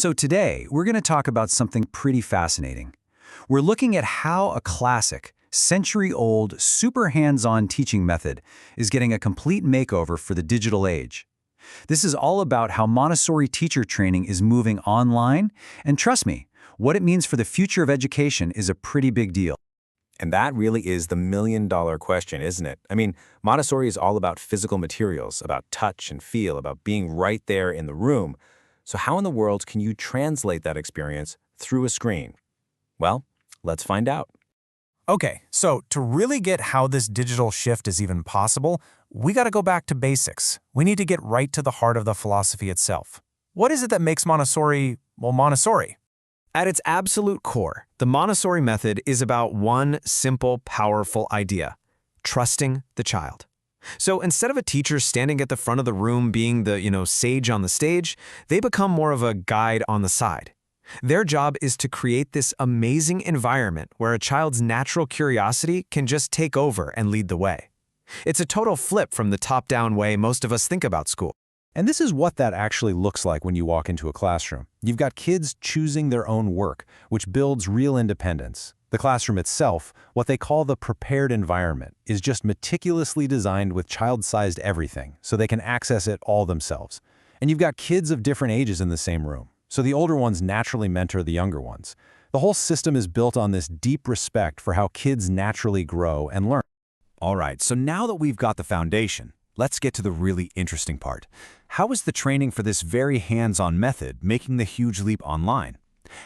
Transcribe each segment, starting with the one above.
So today, we're going to talk about something pretty fascinating. We're looking at how a classic, century-old, super hands-on teaching method is getting a complete makeover for the digital age. This is all about how Montessori teacher training is moving online, and trust me, what it means for the future of education is a pretty big deal. And that really is the million-dollar question, isn't it? I mean, Montessori is all about physical materials, about touch and feel, about being right there in the room. So how in the world can you translate that experience through a screen? Well, let's find out. Okay, so to really get how this digital shift is even possible, we got to go back to basics. We need to get right to the heart of the philosophy itself. What is it that makes Montessori, well, Montessori? At its absolute core, the Montessori method is about one simple, powerful idea: trusting the child. So instead of a teacher standing at the front of the room being the, sage on the stage, they become more of a guide on the side. Their job is to create this amazing environment where a child's natural curiosity can just take over and lead the way. It's a total flip from the top-down way most of us think about school. And this is what that actually looks like when you walk into a classroom. You've got kids choosing their own work, which builds real independence. The classroom itself, what they call the prepared environment, is just meticulously designed with child-sized everything, so they can access it all themselves. And you've got kids of different ages in the same room, so the older ones naturally mentor the younger ones. The whole system is built on this deep respect for how kids naturally grow and learn. All right, so now that we've got the foundation, let's get to the really interesting part. How is the training for this very hands-on method making the huge leap online?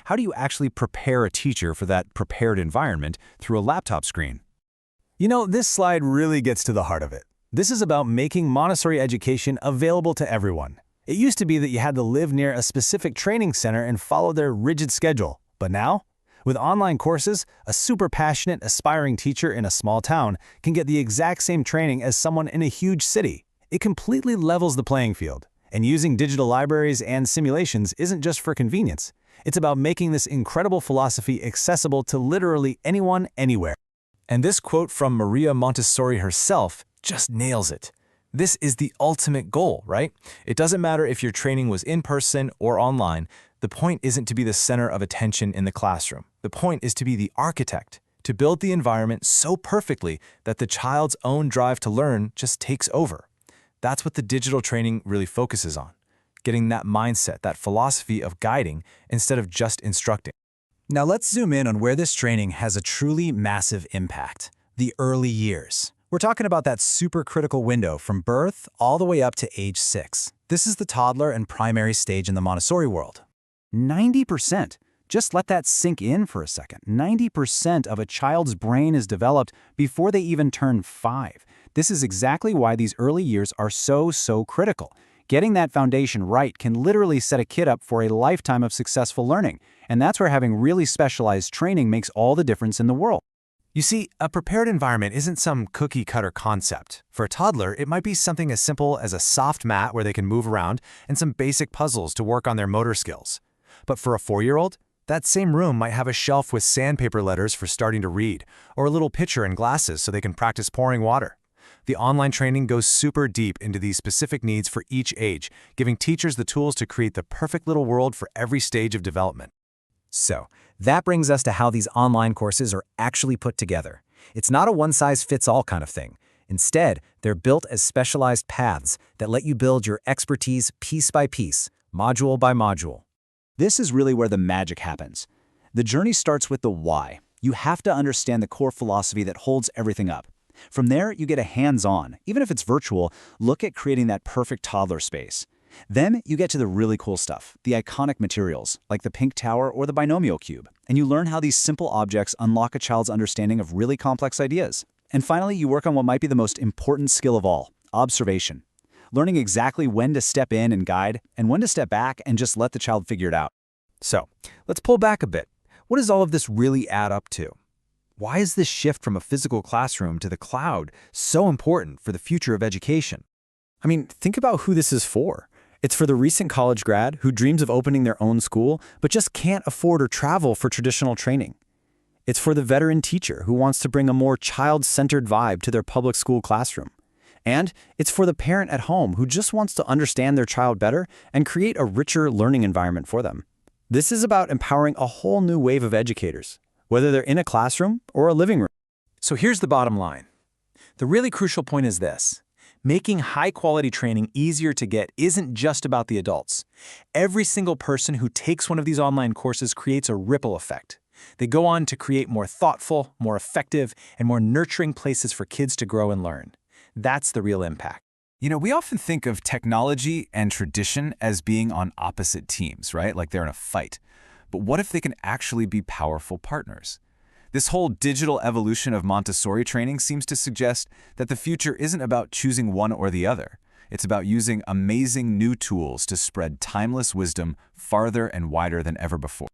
How do you actually prepare a teacher for that prepared environment through a laptop screen? This slide really gets to the heart of it. This is about making Montessori education available to everyone. It used to be that you had to live near a specific training center and follow their rigid schedule. But now, with online courses, a super passionate, aspiring teacher in a small town can get the exact same training as someone in a huge city. It completely levels the playing field. And using digital libraries and simulations isn't just for convenience. It's about making this incredible philosophy accessible to literally anyone, anywhere. And this quote from Maria Montessori herself just nails it. This is the ultimate goal, right? It doesn't matter if your training was in person or online. The point isn't to be the center of attention in the classroom. The point is to be the architect, to build the environment so perfectly that the child's own drive to learn just takes over. That's what the digital training really focuses on, getting that mindset, that philosophy of guiding instead of just instructing. Now let's zoom in on where this training has a truly massive impact: the early years. We're talking about that super critical window from birth all the way up to age 6. This is the toddler and primary stage in the Montessori world. 90%. Just let that sink in for a second. 90% of a child's brain is developed before they even turn 5. This is exactly why these early years are so critical. Getting that foundation right can literally set a kid up for a lifetime of successful learning. And that's where having really specialized training makes all the difference in the world. You see, a prepared environment isn't some cookie-cutter concept. For a toddler, it might be something as simple as a soft mat where they can move around and some basic puzzles to work on their motor skills. But for a 4-year-old, that same room might have a shelf with sandpaper letters for starting to read, or a little pitcher and glasses so they can practice pouring water. The online training goes super deep into these specific needs for each age, giving teachers the tools to create the perfect little world for every stage of development. So, that brings us to how these online courses are actually put together. It's not a one-size-fits-all kind of thing. Instead, they're built as specialized paths that let you build your expertise piece by piece, module by module. This is really where the magic happens. The journey starts with the why. You have to understand the core philosophy that holds everything up. From there, you get a hands-on, even if it's virtual, look at creating that perfect toddler space. Then you get to the really cool stuff, the iconic materials, like the pink tower or the binomial cube, and you learn how these simple objects unlock a child's understanding of really complex ideas. And finally, you work on what might be the most important skill of all, observation. Learning exactly when to step in and guide, and when to step back and just let the child figure it out. So, let's pull back a bit. What does all of this really add up to? Why is this shift from a physical classroom to the cloud so important for the future of education? I mean, think about who this is for. It's for the recent college grad who dreams of opening their own school, but just can't afford or travel for traditional training. It's for the veteran teacher who wants to bring a more child-centered vibe to their public school classroom. And it's for the parent at home who just wants to understand their child better and create a richer learning environment for them. This is about empowering a whole new wave of educators, whether they're in a classroom or a living room. So here's the bottom line. The really crucial point is this. Making high-quality training easier to get isn't just about the adults. Every single person who takes one of these online courses creates a ripple effect. They go on to create more thoughtful, more effective, and more nurturing places for kids to grow and learn. That's the real impact. You know, we often think of technology and tradition as being on opposite teams, right? Like they're in a fight. But what if they can actually be powerful partners? This whole digital evolution of Montessori training seems to suggest that the future isn't about choosing one or the other. It's about using amazing new tools to spread timeless wisdom farther and wider than ever before.